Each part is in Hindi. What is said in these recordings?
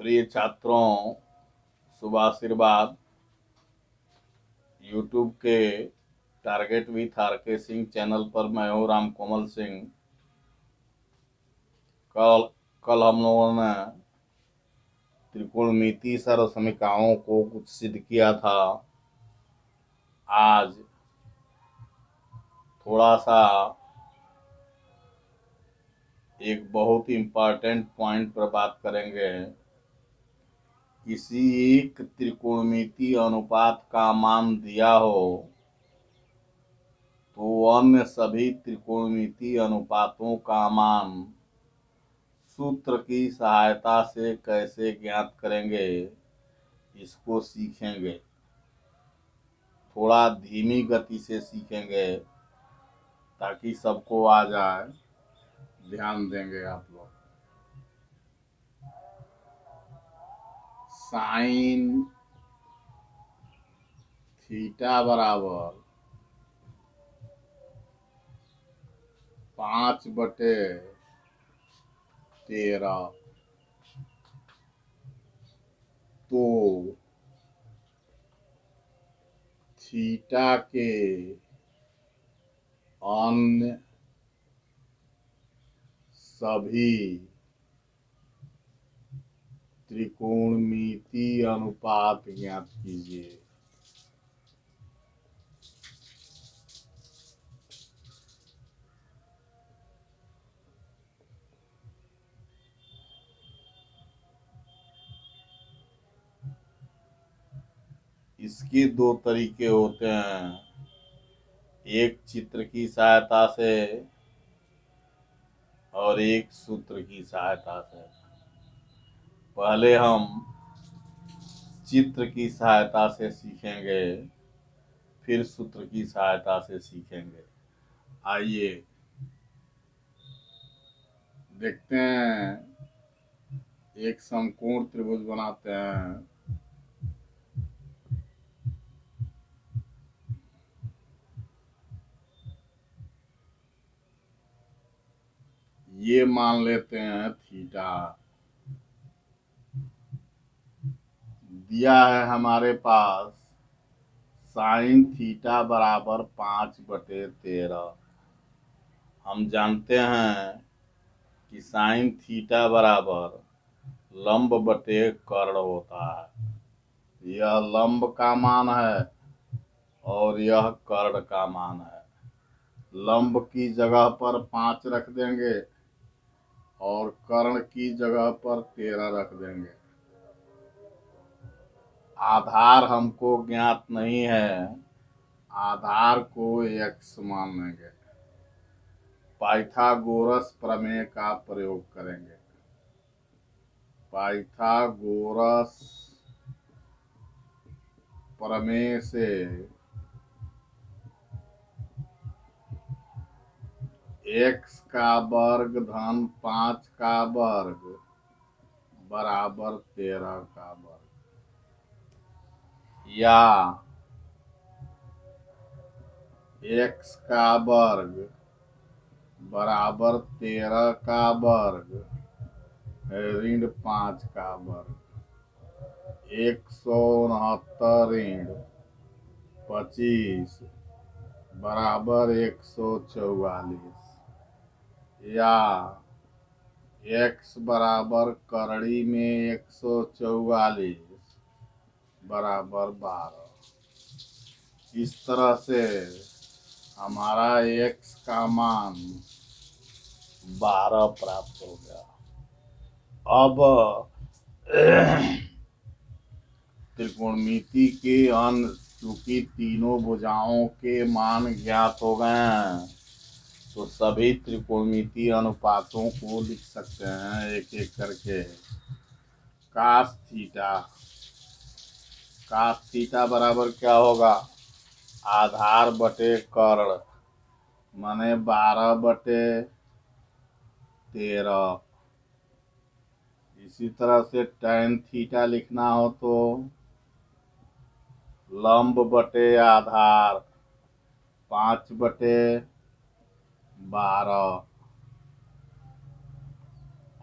प्रिय छात्रों, शुभ आशीर्वाद। यूट्यूब के target with RK. Singh channel पर मैं हूँ राम कोमल सिंह। कल कल हम लोगों ने त्रिकोणमिति सर्वसमीकरणों को कुछ सिद्ध किया था। आज थोड़ा सा एक बहुत ही इम्पोर्टेंट पॉइंट पर बात करेंगे। किसी एक त्रिकोणमिति अनुपात का मान दिया हो तो अन्य सभी त्रिकोणमिति अनुपातों का मान सूत्र की सहायता से कैसे ज्ञात करेंगे, इसको सीखेंगे। थोड़ा धीमी गति से सीखेंगे ताकि सबको आ जाए। ध्यान देंगे आप लोग। साइन थीटा बराबर 5/13। तो थीटा के अन्य सभी त्रिकोणमिति अनुपात ज्ञात कीजिए। इसके दो तरीके होते हैं, एक चित्र की सहायता से और एक सूत्र की सहायता से। पहले हम चित्र की सहायता से सीखेंगे, फिर सूत्र की सहायता से सीखेंगे। आइए देखते हैं। एक समकोण त्रिभुज बनाते हैं। ये मान लेते हैं थीटा। दिया है हमारे पास साइन थीटा बराबर 5/13। हम जानते हैं कि साइन थीटा बराबर लंब बटे कर्ण होता है। यह लंब का मान है और यह कर्ण का मान है। लंब की जगह पर 5 रख देंगे और कर्ण की जगह पर 13 रख देंगे। आधार हमको ज्ञात नहीं है, आधार को x मान लेंगे। पाइथागोरस प्रमेय का प्रयोग करेंगे। पाइथागोरस प्रमेय से x का वर्ग धन 5 का वर्ग बराबर 13 का वर्ग, या x का वर्ग बराबर 13 का वर्ग ऋण 5 का वर्ग। 169 ऋण 25 बराबर 144, या x बराबर करड़ी में 144 बराबर 12। इस तरह से हमारा x का मान 12 प्राप्त हो गया। अब त्रिकोणमिति के अन्य, चूंकि तीनों भुजाओं के मान ज्ञात हो गए हैं, तो सभी त्रिकोणमिति अनुपातों को लिख सकते हैं एक एक करके। कास थीटा बराबर क्या होगा? आधार बटे कर्ण माने 12/13। इसी तरह से tan थीटा लिखना हो तो लंब बटे आधार 5/12।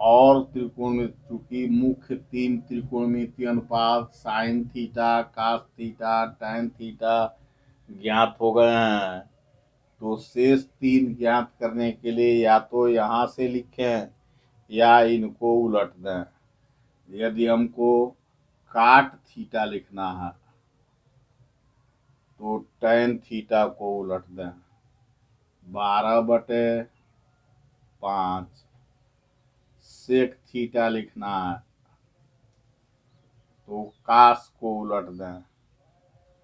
और त्रिकोणमिति, चूंकि मुख्य तीन त्रिकोणमिति अनुपात sine theta, cos theta, tan theta ज्ञात हो गए हैं, तो शेष तीन ज्ञात करने के लिए या तो यहाँ से लिखें या इनको उलट दें। यदि हमको काट थीटा लिखना है तो टैन थीटा को उलट दें। 12/5 सेक थीटा लिखना है तो कास को उलट दें।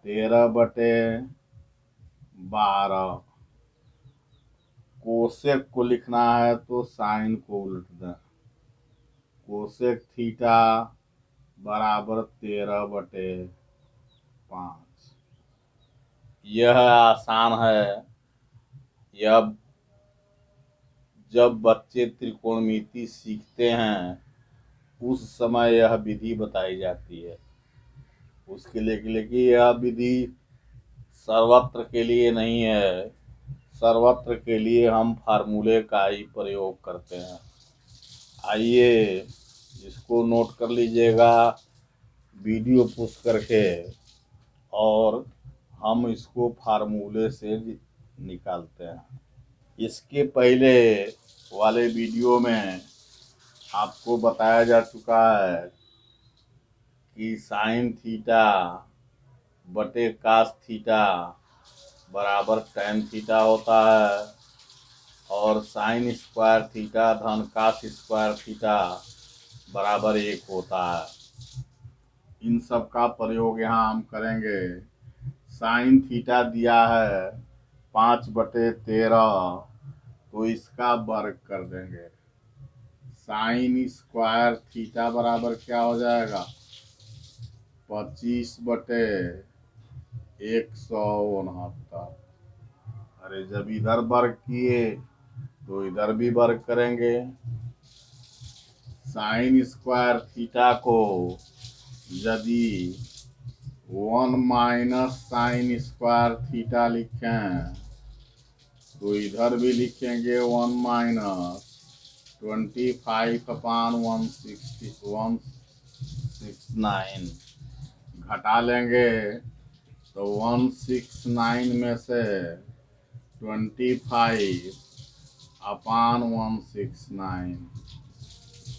13/12 कोसेक को लिखना है तो साइन को उलट दें। कोसेक थीटा बराबर 13/5। यह आसान है। यह जब बच्चे त्रिकोणमिति सीखते हैं उस समय यह विधि बताई जाती है। उसके लिए यह विधि सर्वत्र के लिए नहीं है। सर्वत्र के लिए हम फार्मूले का ही प्रयोग करते हैं। आइए इसको नोट कर लीजिएगा वीडियो पुश करके, और हम इसको फार्मूले से निकालते हैं। इसके पहले वाले वीडियो में आपको बताया जा चुका है कि साइन थीटा बटे कास थीटा बराबर टैन थीटा होता है, और साइन स्क्वायर थीटा धन कास स्क्वायर थीटा बराबर 1 होता है। इन सब का प्रयोग यहाँ हम करेंगे। साइन थीटा दिया है 5/13, तो इसका वर्ग कर देंगे। साइन स्क्वायर थीटा बराबर क्या हो जाएगा? 25/169। अरे जब इधर वर्ग किए तो इधर भी वर्ग करेंगे। साइन स्क्वायर थीटा को यदि 1 - साइन स्क्वायर थीटा लिखें तो इधर भी लिखेंगे 1 - 25/169। घटा लेंगे तो 169 में से 25/169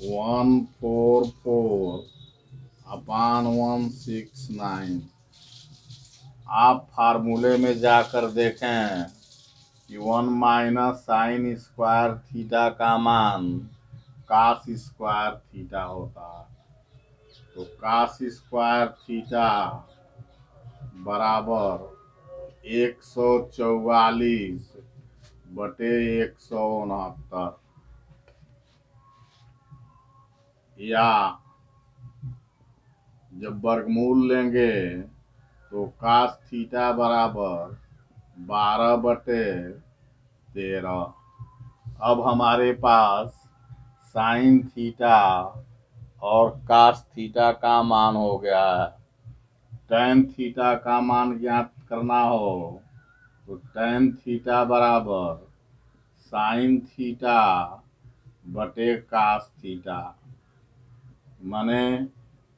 144/169। आप फार्मूले में जाकर देखें कि 1 - साइन स्क्वायर थीटा का मान कास स्क्वायर थीटा होता है। तो कास स्क्वायर थीटा बराबर 144/169, या जब वर्गमूल लेंगे तो कास थीटा बराबर 12/13। अब हमारे पास साइन थीटा और कास थीटा का मान हो गया है। टैन थीटा का मान ज्ञात करना हो तो टैन थीटा बराबर साइन थीटा बटे कास थीटा, माने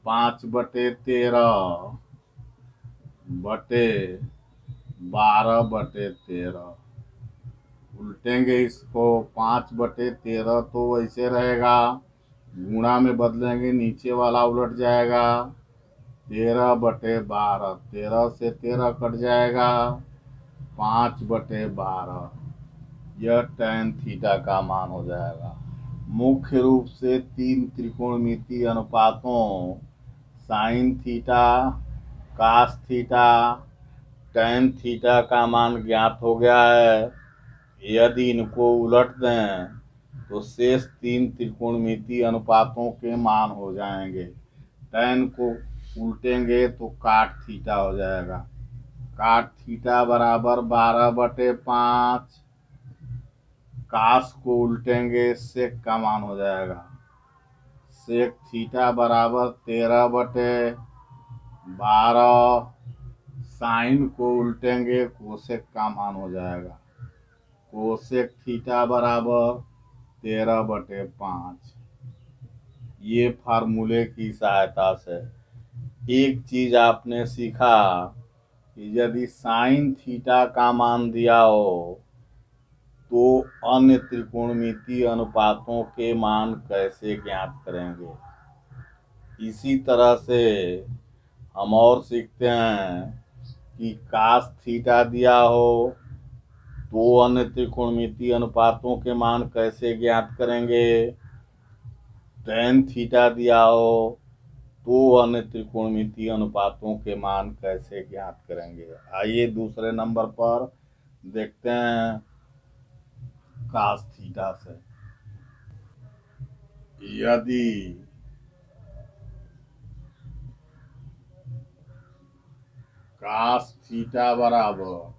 5/13/12/13। उल्टेंगे इसको। 5/13 तो वैसे रहेगा, गुणा में बदलेंगे नीचे वाला उलट जाएगा। 13/12, 13 से 13 कट जाएगा, 5/12। यह टैन थीटा का मान हो जाएगा। मुख्य रूप से तीन त्रिकोणमिति अनुपातों sine theta, cos theta, tan theta का मान ज्ञात हो गया है। यदि इनको उलट दें तो शेष तीन त्रिकोणमिति अनुपातों के मान हो जाएंगे। टैन को उल्टेंगे तो काट थीटा हो जाएगा। काट थीटा बराबर 12/5। कास को उल्टेंगे सेक का मान हो जाएगा। सेक थीटा बराबर 13/12। साइन को उल्टेंगे कोसेक का मान हो जाएगा। कोसेक थीटा बराबर 13/5। ये फार्मूले की सहायता से एक चीज आपने सीखा कि यदि साइन थीटा का मान दिया हो तो अन्य त्रिकोणमितीय अनुपातों के मान कैसे ज्ञात करेंगे। इसी तरह से हम और सीखते हैं कि कास थीटा दिया हो तो अन्य त्रिकोणमितीय अनुपातों के मान कैसे ज्ञात करेंगे। टेन थीटा दिया हो तो अन्य त्रिकोणमितीय अनुपातों के मान कैसे ज्ञात करेंगे। आइए दूसरे नंबर पर देखते हैं कास थीटा से। यदि कास थीटा बराबर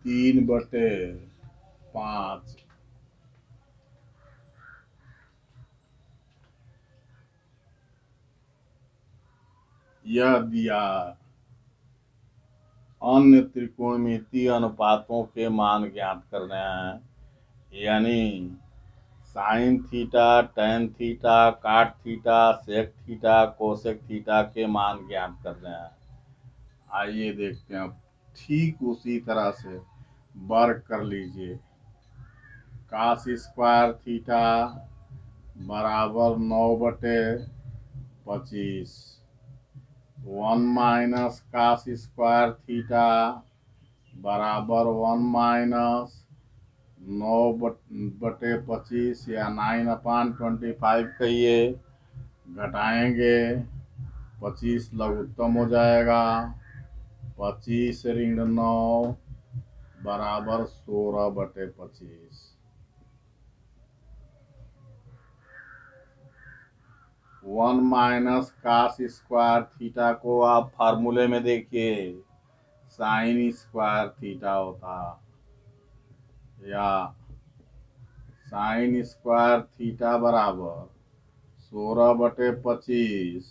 3/5 यह दिया अन्य त्रिकोणमितीय अनुपातों के मान ज्ञात करने हैं, यानी sine theta, tan theta, cot theta, sec theta, cosec theta के मान ज्ञात करने हैं। आइए देखते हैं। ठीक उसी तरह से वर्क कर लीजिए। कास स्क्वायर थीटा बराबर 9/25 1 माइनस कास स्क्वायर थीटा बराबर 1 माइनस 9/25 या 9/25 कहिए। घटाएंगे 25 लघुत्तम हो जाएगा। 25 ऋण 9 बराबर 16/25। 1 माइनस कास स्क्वायर थीटा को आप फार्मूले में देखिए साइन स्क्वायर थीटा होता, या साइन स्क्वायर थीटा बराबर 16/25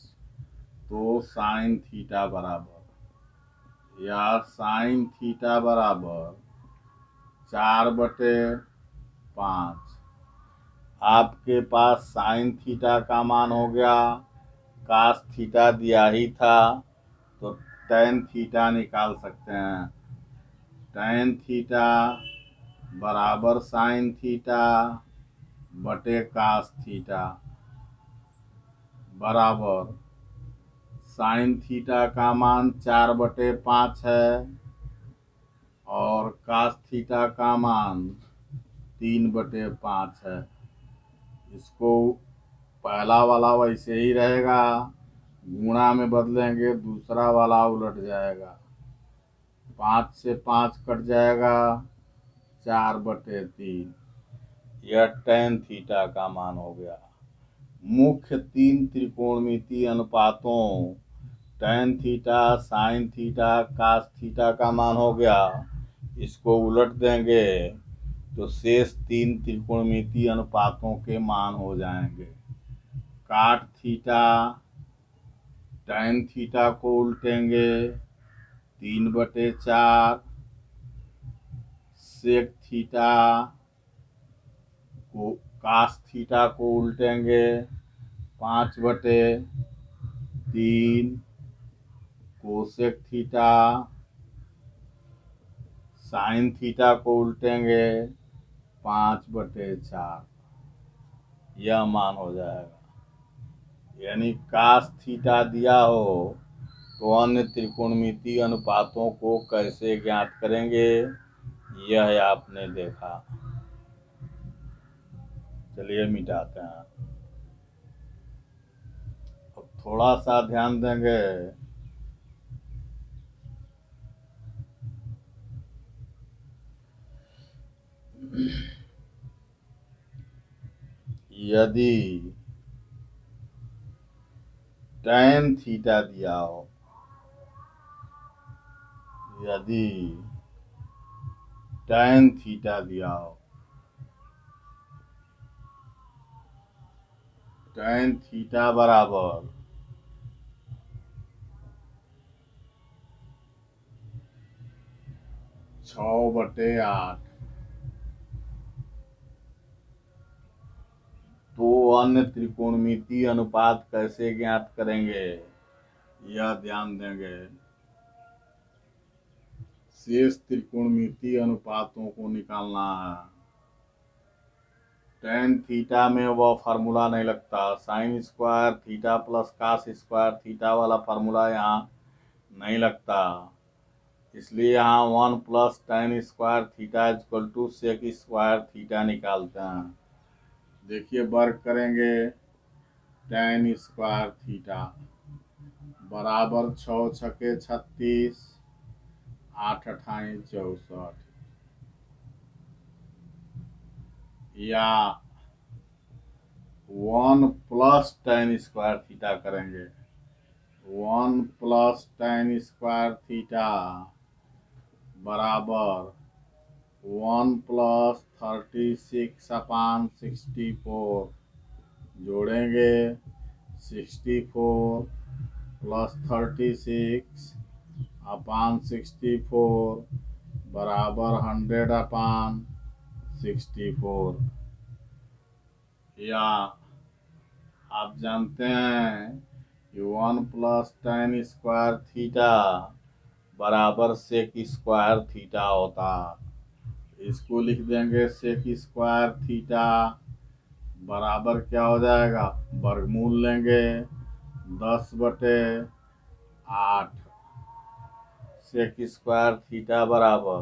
तो साइन थीटा बराबर, या साइन थीटा बराबर 4/5। आपके पास साइन थीटा का मान हो गया, कास थीटा दिया ही था तो टेन थीटा निकाल सकते हैं। टेन थीटा बराबर साइन थीटा बटे कास थीटा बराबर साइन थीटा का मान 4/5 है और कास थीटा का मान 3/5 है। इसको पहला वाला वैसे ही रहेगा, गुणा में बदलेंगे दूसरा वाला उलट जाएगा। 5 से 5 कट जाएगा, 4/3। यह टेन थीटा का मान हो गया। मुख्य तीन त्रिकोणमितीय अनुपातों tan theta, sine theta, cos theta का मान हो गया। इसको उलट देंगे तो शेष तीन त्रिकोणमितीय अनुपातों के मान हो जाएंगे। काट थीटा टेन थीटा को उल्टेंगे 3/4, सेक थीटा को कास थीटा को उल्टेंगे 5/3, कोसेक थीटा साइन थीटा को उल्टेंगे 5/4। यह मान हो जाएगा। यानी कास थीटा दिया हो तो अन्य त्रिकोणमितीय अनुपातों को कैसे ज्ञात करेंगे, यह आपने देखा। चलिए मिटाते हैं। अब थोड़ा सा ध्यान देंगे। यदि टेन थीटा दिया हो, यदि टेन थीटा दिया हो, टेन थीटा बराबर 6/8। तो अन्य त्रिकोणमितीय अनुपात कैसे ज्ञात करेंगे, यह ध्यान देंगे। शेष त्रिकोणमितीय अनुपातों को निकालना है। टेन थीटा में वह फार्मूला नहीं लगता, sine square theta plus cos square theta वाला फार्मूला यहाँ नहीं लगता, इसलिए यहाँ 1 plus tan square theta equal to sec square theta निकालते हैं। देखिए वर्क करेंगे, टेन स्क्वायर थीटा बराबर 6 छके 36, 8 अठाई 64, या 1 प्लस टेन स्क्वायर थीटा करेंगे। 1 प्लस टेन स्क्वायर थीटा बराबर 1 प्लस 36/64, जोड़ेंगे 64 प्लस 36/64 बराबर 100/64। या आप जानते हैं कि 1 प्लस टेन स्क्वायर थीटा बराबर सेक स्क्वायर थीटा होता है। इसको लिख देंगे सेक स्क्वायर थीटा बराबर क्या हो जाएगा, वर्गमूल लेंगे 10/8। सेक स्क्वायर थीटा बराबर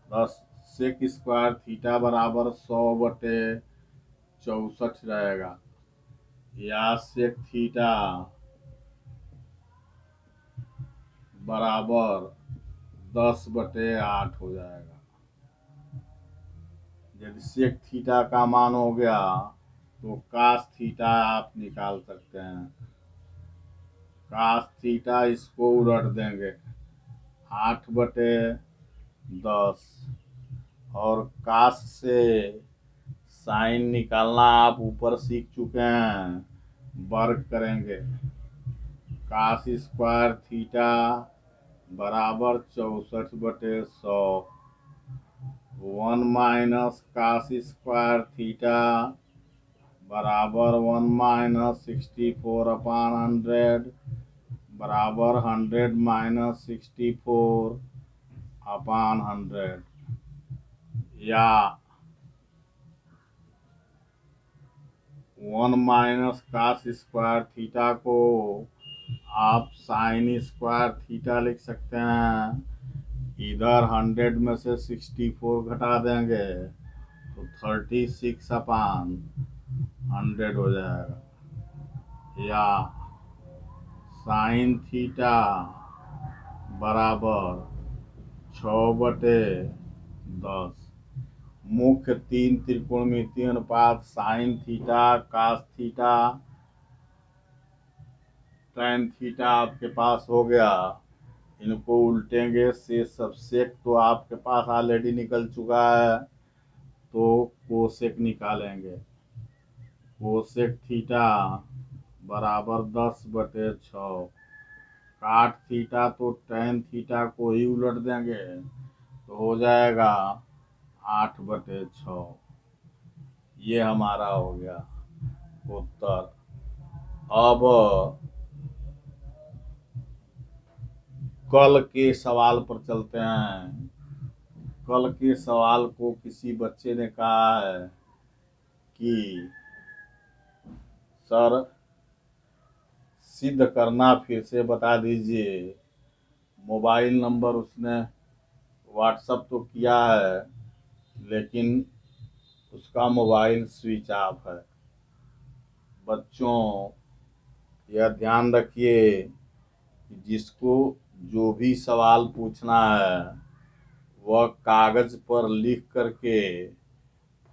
10, सेक स्क्वायर थीटा बराबर 100/64 रहेगा, या सेक थीटा बराबर 10/8 हो जाएगा। यदि सेक थीटा का मान हो गया तो कास थीटा आप निकाल सकते हैं। कास थीटा इसको उलट देंगे 8/10, और कास से साइन निकालना आप ऊपर सीख चुके हैं। वर्ग करेंगे, कास स्क्वायर थीटा बराबर 64/100, 1 माइनस कास स्क्वायर थीटा बराबर 1 माइनस 64/100 बराबर 100 माइनस 64/100, या 1 माइनस कास स्क्वायर थीटा को आप साइन स्क्वायर थीटा लिख सकते हैं। इधर 100 में से 64 घटा देंगे तो 36/100 हो जाएगा, या साइन थीटा बराबर 6/10। मुख्य 3 त्रिकोणमितीय अनुपात sine theta, cos theta, tan theta आपके पास हो गया। इनको उल्टेंगे, से सब सेक तो आपके पास ऑलरेडी निकल चुका है, तो कोसेक निकालेंगे। कोसेक थीटा बराबर 10/6। काट थीटा तो टेन थीटा को ही उलट देंगे तो हो जाएगा 8/6। ये हमारा हो गया उत्तर। अब कल के सवाल पर चलते हैं। कल के सवाल को किसी बच्चे ने कहा है कि सर सिद्ध करना फिर से बता दीजिए। मोबाइल नंबर उसने व्हाट्सएप तो किया है, लेकिन उसका मोबाइल स्विच ऑफ है। बच्चों यह ध्यान रखिए कि जिसको जो भी सवाल पूछना है वह कागज पर लिख करके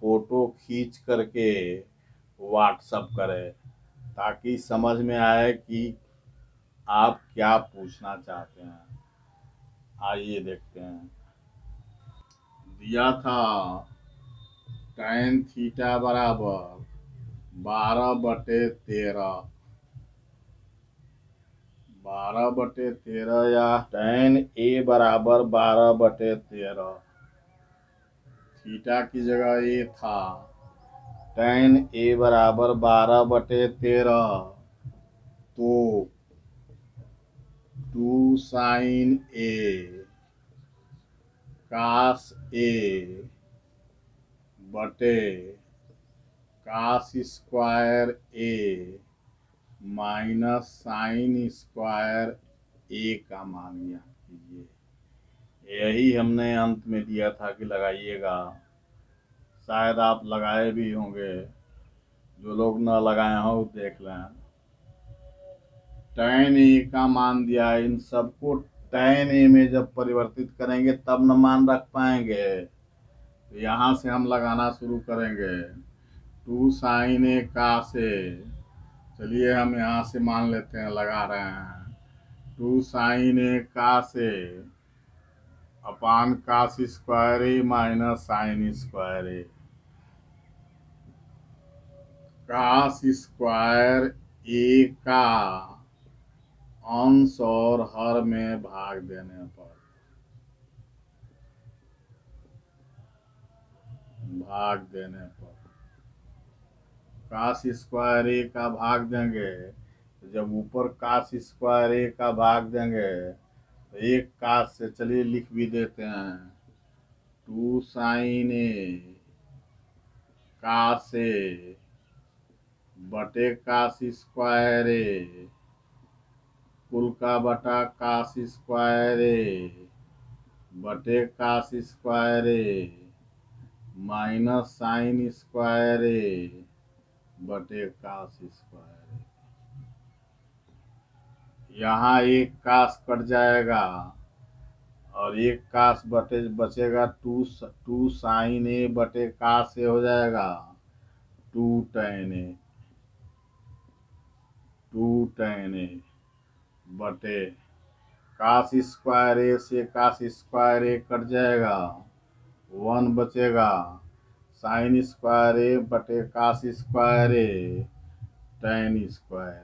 फोटो खींच करके व्हाट्सएप करें, ताकि समझ में आए कि आप क्या पूछना चाहते हैं। आइए देखते हैं। दिया था टेन थीटा बराबर 12/13, 12/13 या tan A बराबर 12/13। थीटा की जगह A था, tan A बराबर 12/13, तो 2 sin A cos A बटे cos square A minus sine square A का मान ज्ञात कीजिए। यही हमने अंत में दिया था कि लगाइएगा, शायद आप लगाए भी होंगे, जो लोग न लगाए हों देख लें। tan A का मान दिया, इन सबको tan A में जब परिवर्तित करेंगे तब न मान रख पाएंगे, तो यहाँ से हम लगाना शुरू करेंगे। 2 sin A cos A, चलिए हम यहाँ से मान लेते हैं, लगा रहे हैं। 2 sin A cos A upon cos square A minus sine square A। cos square A का अंश और हर में भाग देने पर, cos स्क्वायर A का भाग देंगे, तो जब ऊपर cos स्क्वायर A का भाग देंगे तो एक cos से, चलिए लिख भी देते हैं, 2 sin A cos A बटे cos स्क्वायर A, कुल का बटा cos स्क्वायर A बटे cos square A minus sine square A बटे cos स्क्वायर A। यहाँ एक cos कट जाएगा और एक cos बचेगा, 2 sin A बटे cos A हो जाएगा 2 tan A, 2 tan A बटे cos स्क्वायर A से cos स्क्वायर A कट जाएगा, 1 बचेगा, साइन स्क्वायर A बटे cos square A tan square A।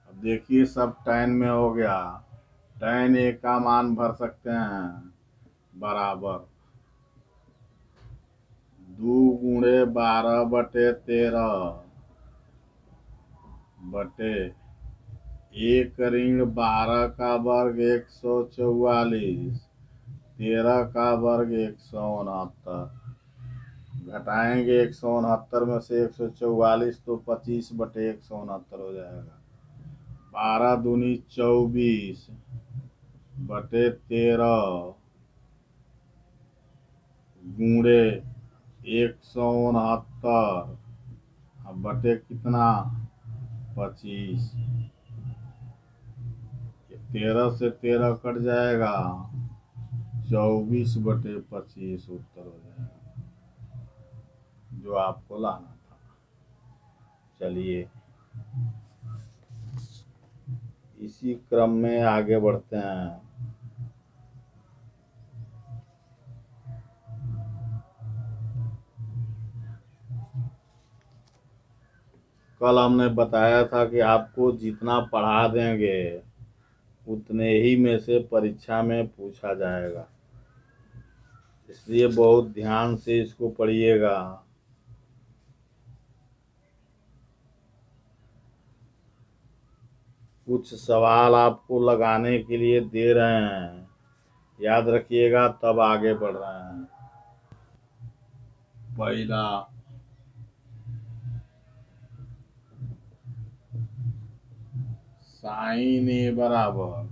अब देखिए सब tan में हो गया, tan A का मान भर सकते हैं, बराबर 2 गुणे 12/13 बटे 1 ऋण 12 का वर्ग 144, 13 का वर्ग 169, घटाएंगे 169 में से 144 तो 25/169 हो जाएगा। 12 दूनी 24 बटे 13 गुणे 169 बटे कितना 25, 13 से 13 कट जाएगा, 24/25 उत्तर हो जाएगा जो आपको लाना था। चलिए इसी क्रम में आगे बढ़ते हैं। कल हमने बताया था कि आपको जितना पढ़ा देंगे उतने ही में से परीक्षा में पूछा जाएगा, इसलिए बहुत ध्यान से इसको पढ़िएगा। कुछ सवाल आपको लगाने के लिए दे रहे हैं, याद रखिएगा, तब आगे बढ़ रहे हैं। पहला, साइन ए बराबर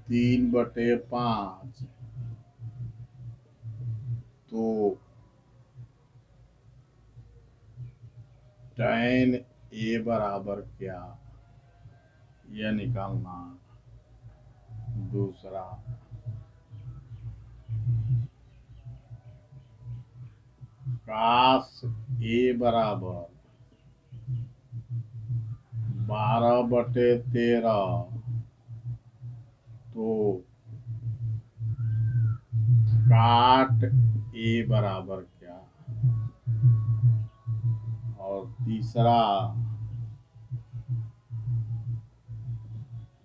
3/5, तो tan A बराबर क्या, यह निकालना। दूसरा, cos A बराबर 12/13, तो काट A बराबर क्या, और तीसरा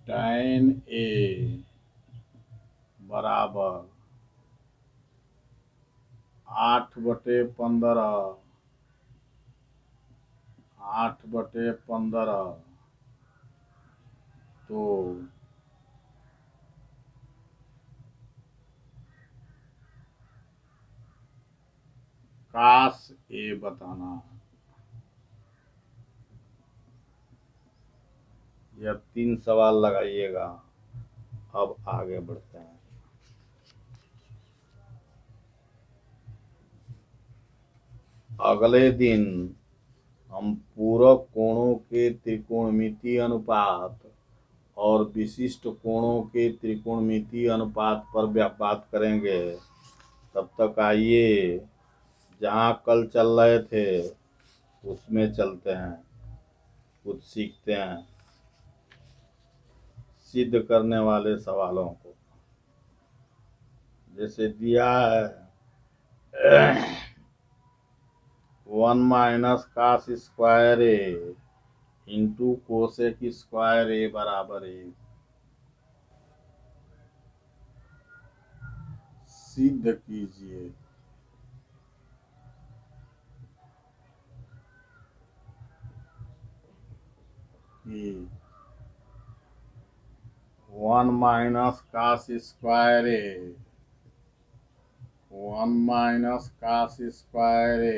tan A बराबर 8/15 तो cos A बताना। यह 3 सवाल लगाइएगा। अब आगे बढ़ते हैं। अगले दिन हम पूरक कोणों के त्रिकोणमितीय अनुपात और विशिष्ट कोणों के त्रिकोणमितीय अनुपात पर बात करेंगे। तब तक आइए जहाँ कल चल रहे थे उसमें चलते हैं, कुछ सीखते हैं सिद्ध करने वाले सवालों को। जैसे दिया है 1 - cos square A into cosec square A बराबर 1। सिद्ध कीजिए कि 1 - cos square A 1 - cos square A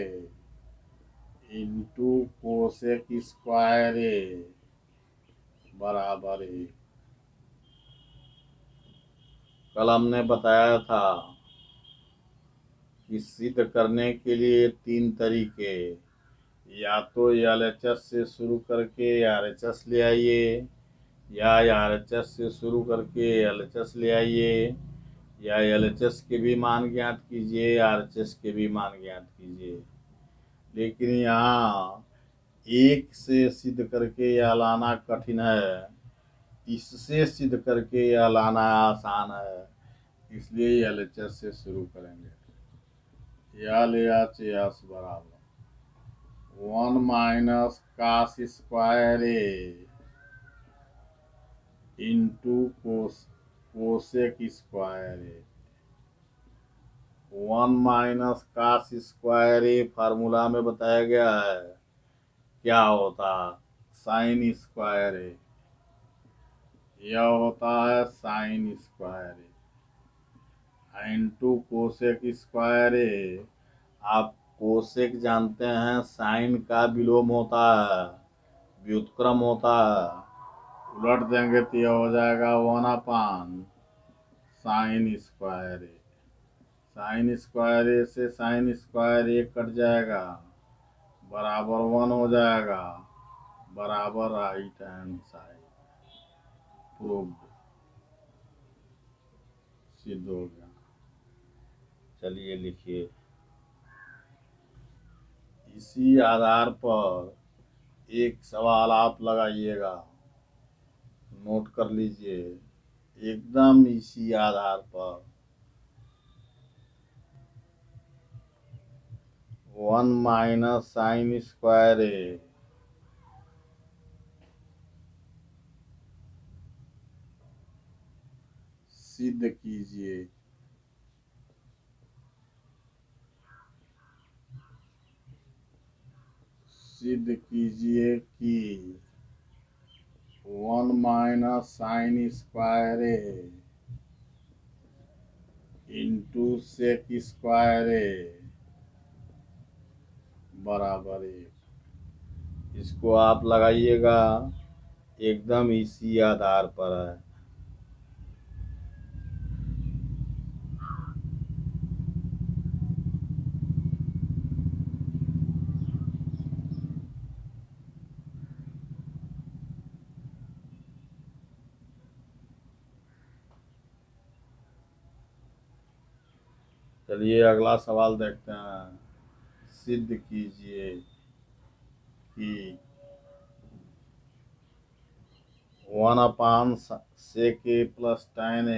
into cosec square A बराबर 1। कल हमने बताया था कि सिद्ध करने के लिए 3 तरीके, या तो LHS से शुरू करके RHS ले आइए, या RHS से शुरू करके LHS ले आइए, या LHS के भी मान ज्ञात कीजिए, RHS के भी मान ज्ञात कीजिए। लेकिन यहाँ एक से सिद्ध करके यह लाना कठिन है, इससे सिद्ध करके यह लाना आसान है, इसलिए LHS से शुरू करेंगे। LHS बराबर 1 - cos square A into cosec square A। 1 - cos square A formula में बताया गया है क्या होता है, साइन स्क्वायर A। यह होता है sine square A into cosec square A। आप कोसेक जानते हैं, साइन का विलोम होता है, व्युत्क्रम होता है। उलट देंगे तो यह हो जाएगा 1/sin square A। Sine square A से साइन स्क्वायर A कट जाएगा, बराबर 1 हो जाएगा, बराबर राइट हैंड साइड। प्रूव्ड, सिद्ध हो गया। चलिए लिखिए। इसी आधार पर एक सवाल आप लगाइएगा, नोट कर लीजिए। एकदम इसी आधार पर 1 - sin स्क्वायर A सिद्ध कीजिए। सिद्ध कीजिए कि 1 - sin square A into sec square A बराबर 1। इसको आप लगाइएगा, एकदम इसी आधार पर है। चलिए अगला सवाल देखते हैं। सिद्ध कीजिए कि 1/sec A plus tan A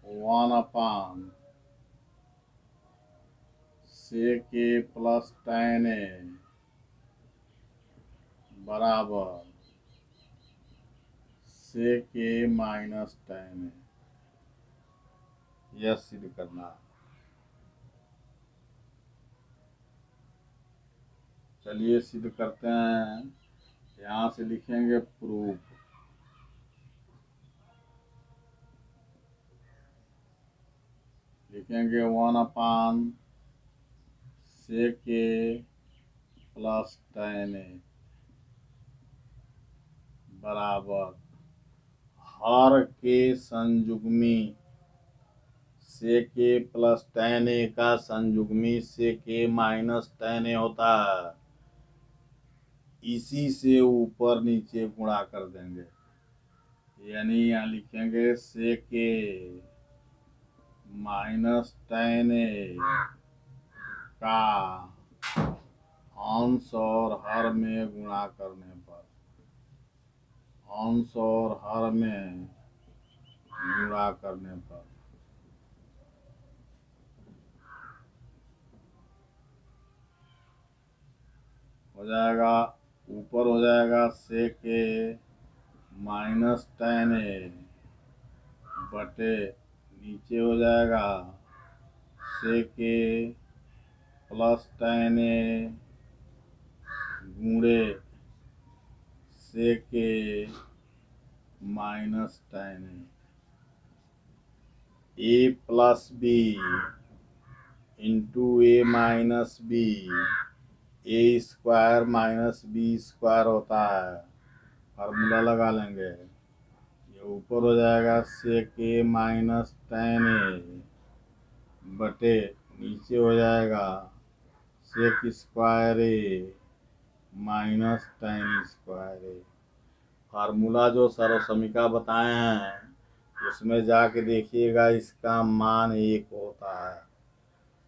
1/sec sec a plus tan a बराबर sec a minus tan a, यह सिद्ध करना है। चलिए सिद्ध करते हैं। यहाँ से लिखेंगे प्रूफ। लिखेंगे 1/sec a plus tan a बराबर हर के संयुग्मी sec a plus tan a का संयुग्मी sec a minus tan a होता है। इसी से ऊपर नीचे गुणा कर देंगे, यानी यहाँ लिखेंगे sec a minus tan a का अंश और हर में गुणा करने पर, अंश और हर में गुणा करने पर हो जाएगा, ऊपर हो जाएगा sec a minus tan a बटे नीचे हो जाएगा sec a plus tan a गुणे sec a minus tan a plus b into a minus b, a square minus b square होता है, फार्मूला लगा लेंगे। ये ऊपर हो जाएगा sec a minus tan a बटे नीचे हो जाएगा sec square a minus tan square a। Formula जो सर्वसमीका बताए हैं उसमें जाके देखिएगा, इसका मान 1 होता है।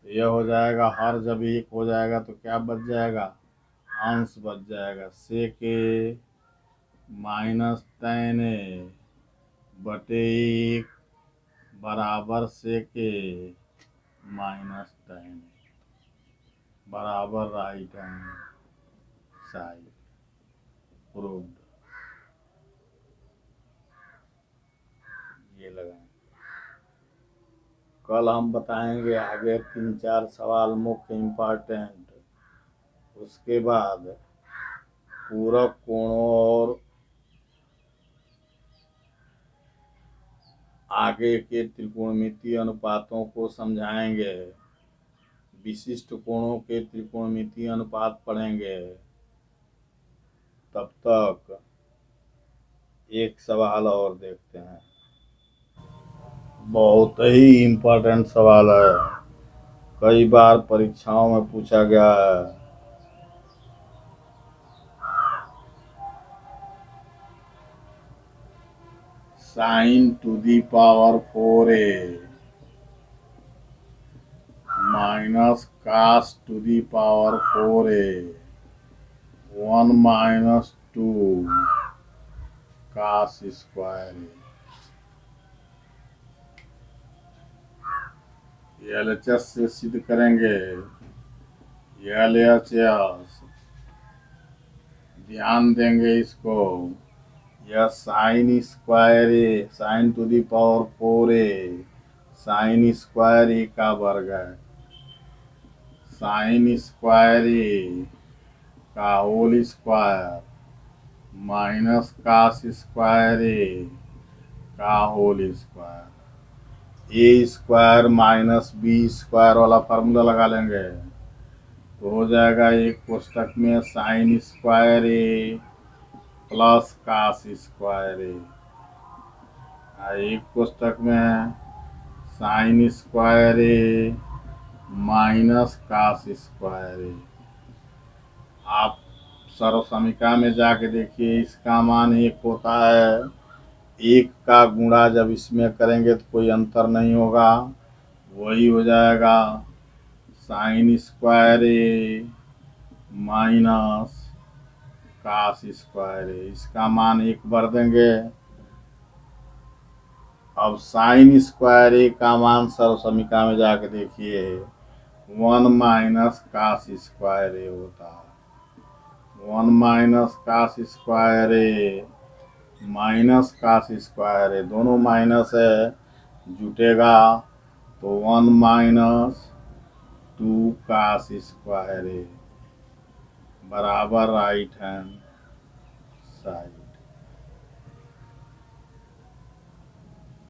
यह हो जाएगा, हर जब 1 हो जाएगा तो क्या बच जाएगा, अंश बच जाएगा sec a minus tan a बटे 1 बराबर sec a minus tan a बराबर राइट हैंड साइड। प्रूव्ड। ये लगाएं। कल हम बताएंगे आगे 3-4 सवाल मुख्य इम्पॉर्टेंट, उसके बाद पूरक कोणों और आगे के त्रिकोणमितीय अनुपातों को समझाएंगे। विशिष्ट कोणों के त्रिकोणमितीय अनुपात पढ़ेंगे। तब तक एक सवाल और देखते हैं, बहुत ही इम्पोर्टेंट सवाल है, कई बार परीक्षाओं में पूछा गया है। sin to the power 4a minus cos to the power 4a 1 minus 2 cos square a। LHS से सिद्ध करेंगे। LHS ध्यान देंगे इसको। यह sin square a sin to the power 4a sin square a का वर्ग है, sin स्क्वायर a का whole square minus cos square a का whole square. a square minus b square वाला फार्मूला लगा लेंगे तो हो जाएगा एक कोष्टक में sin square a plus cos square a, एक कोष्टक में sin square a minus cos square a। आप सर्वसमीका में जाके देखिए, इसका मान 1 होता है। 1 का गुणा जब इसमें करेंगे तो कोई अंतर नहीं होगा, वही हो जाएगा sin square a minus cos square a। इसका मान 1 भर देंगे। अब sin स्क्वायर a का मान सर्वसमीका में जाके देखिए 1 माइनस कास स्क्वायर ए होता है। 1 माइनस कास स्क्वायर ए माइनस कास स्क्वायर ए, दोनों माइनस है, जुटेगा तो 1 माइनस 2 कास स्क्वायर ए बराबर राइट हैंड साइड।